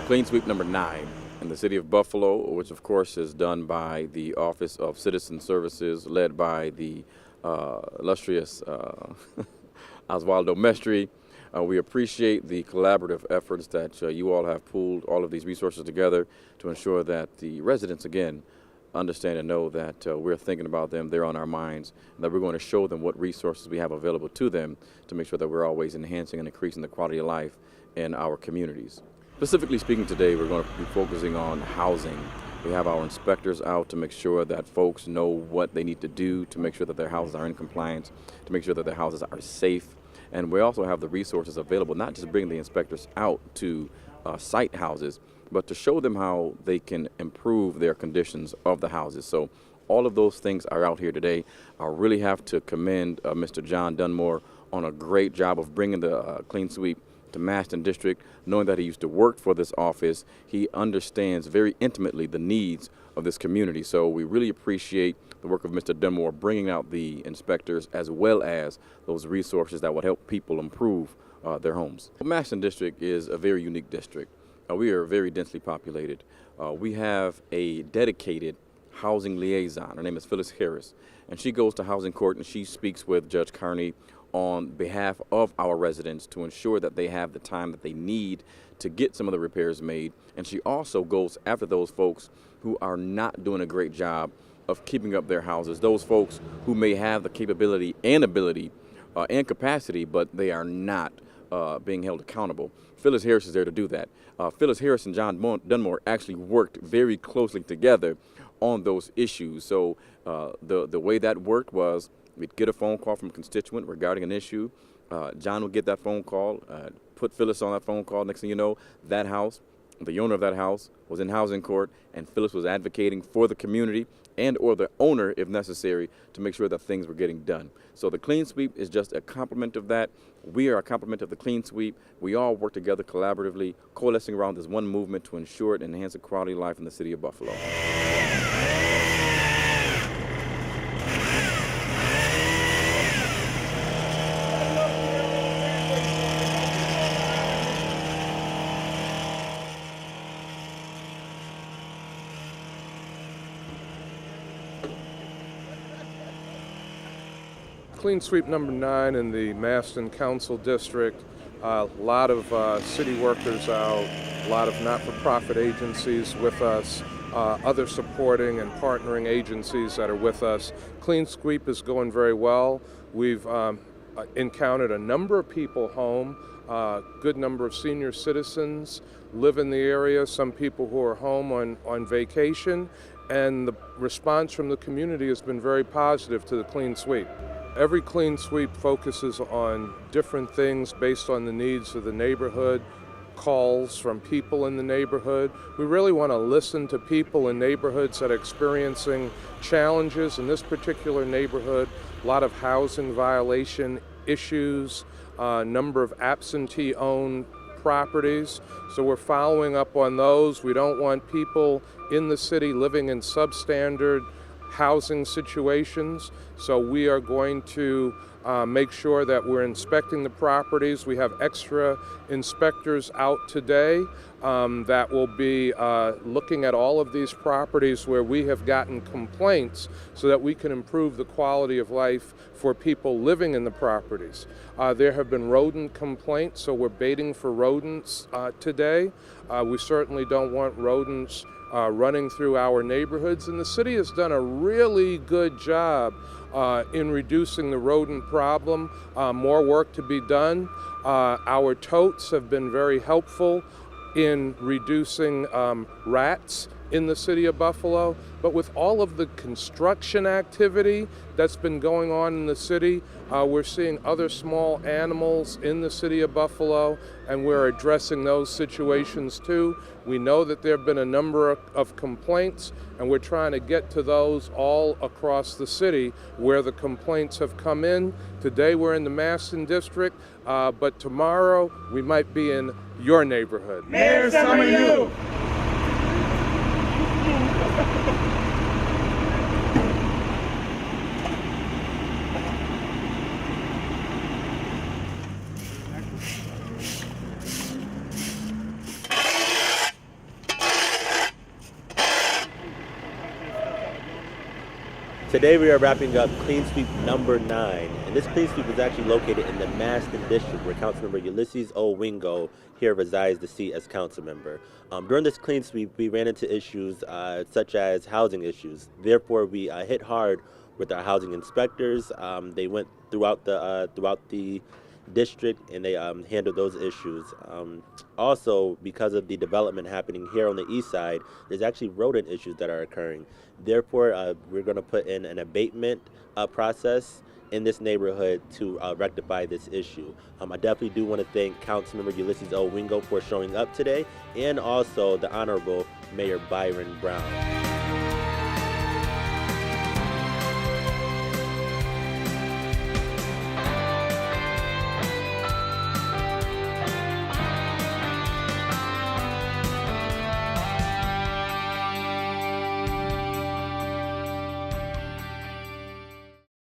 Clean sweep number 9 in the city of Buffalo, which of course is done by the Office of Citizen Services, led by the illustrious Oswaldo Mestri. We appreciate the collaborative efforts that you all have pooled all of these resources together to ensure that the residents, again, understand and know that we're thinking about them, they're on our minds, and that we're going to show them what resources we have available to them to make sure that we're always enhancing and increasing the quality of life in our communities. Specifically speaking today, we're going to be focusing on housing. We have our inspectors out to make sure that folks know what they need to do to make sure that their houses are in compliance, to make sure that their houses are safe. And we also have the resources available, not just bringing the inspectors out to site houses, but to show them how they can improve their conditions of the houses. So all of those things are out here today. I really have to commend Mr. John Dunmore on a great job of bringing the clean sweep to Masten District. Knowing that he used to work for this office, he understands very intimately the needs of this community. So we really appreciate the work of Mr. Dunmore bringing out the inspectors as well as those resources that would help people improve their homes. Masten District is a very unique district. We are very densely populated. We have a dedicated housing liaison. Her name is Phyllis Harris, and she goes to housing court and she speaks with Judge Carney on behalf of our residents to ensure that they have the time that they need to get some of the repairs made. And she also goes after those folks who are not doing a great job of keeping up their houses, those folks who may have the capability and ability and capacity, but they are not being held accountable. Phyllis Harris is there to do that. Phyllis Harris and John Dunmore actually worked very closely together on those issues. So the way that worked was we'd get a phone call from a constituent regarding an issue. John would get that phone call, put Phyllis on that phone call. Next thing you know, that house, the owner of that house was in housing court, and Phyllis was advocating for the community and or the owner, if necessary, to make sure that things were getting done. So the clean sweep is just a complement of that. We are a complement of the clean sweep. We all work together collaboratively, coalescing around this one movement to ensure and enhance the quality of life in the city of Buffalo. Clean sweep number 9 in the Masten Council District. A lot of city workers out, a lot of not-for-profit agencies with us, other supporting and partnering agencies that are with us. Clean sweep is going very well. We've encountered a number of people home, a good number of senior citizens live in the area, some people who are home on vacation, and the response from the community has been very positive to the clean sweep. Every clean sweep focuses on different things based on the needs of the neighborhood, calls from people in the neighborhood. We really want to listen to people in neighborhoods that are experiencing challenges. In this particular neighborhood, a lot of housing violation issues, a number of absentee-owned properties. So we're following up on those. We don't want people in the city living in substandard housing situations, so we are going to make sure that we're inspecting the properties. We have extra inspectors out today that will be looking at all of these properties where we have gotten complaints so that we can improve the quality of life for people living in the properties. There have been rodent complaints, so we're baiting for rodents today. We certainly don't want rodents running through our neighborhoods, and the city has done a really good job in reducing the rodent problem. More work to be done. Our totes have been very helpful in reducing rats in the city of Buffalo, but with all of the construction activity that's been going on in the city, we're seeing other small animals in the city of Buffalo, and we're addressing those situations too. We know that there have been a number of complaints, and we're trying to get to those all across the city where the complaints have come in. Today we're in the Masten District, but tomorrow we might be in your neighborhood. Mayor, some of you! Today we are wrapping up Clean Sweep number 9, and this Clean Sweep is actually located in the Masten district where Councilmember Ulysses O. Wingo here resides the seat as council member. During this Clean Sweep, we ran into issues such as housing issues. Therefore, we hit hard with our housing inspectors. They went throughout the district and they handled those issues. Also, because of the development happening here on the east side, there's actually rodent issues that are occurring. Therefore, we're going to put in an abatement process in this neighborhood to rectify this issue. I definitely do want to thank Councilmember Ulysses O. Wingo for showing up today, and also the Honorable Mayor Byron Brown.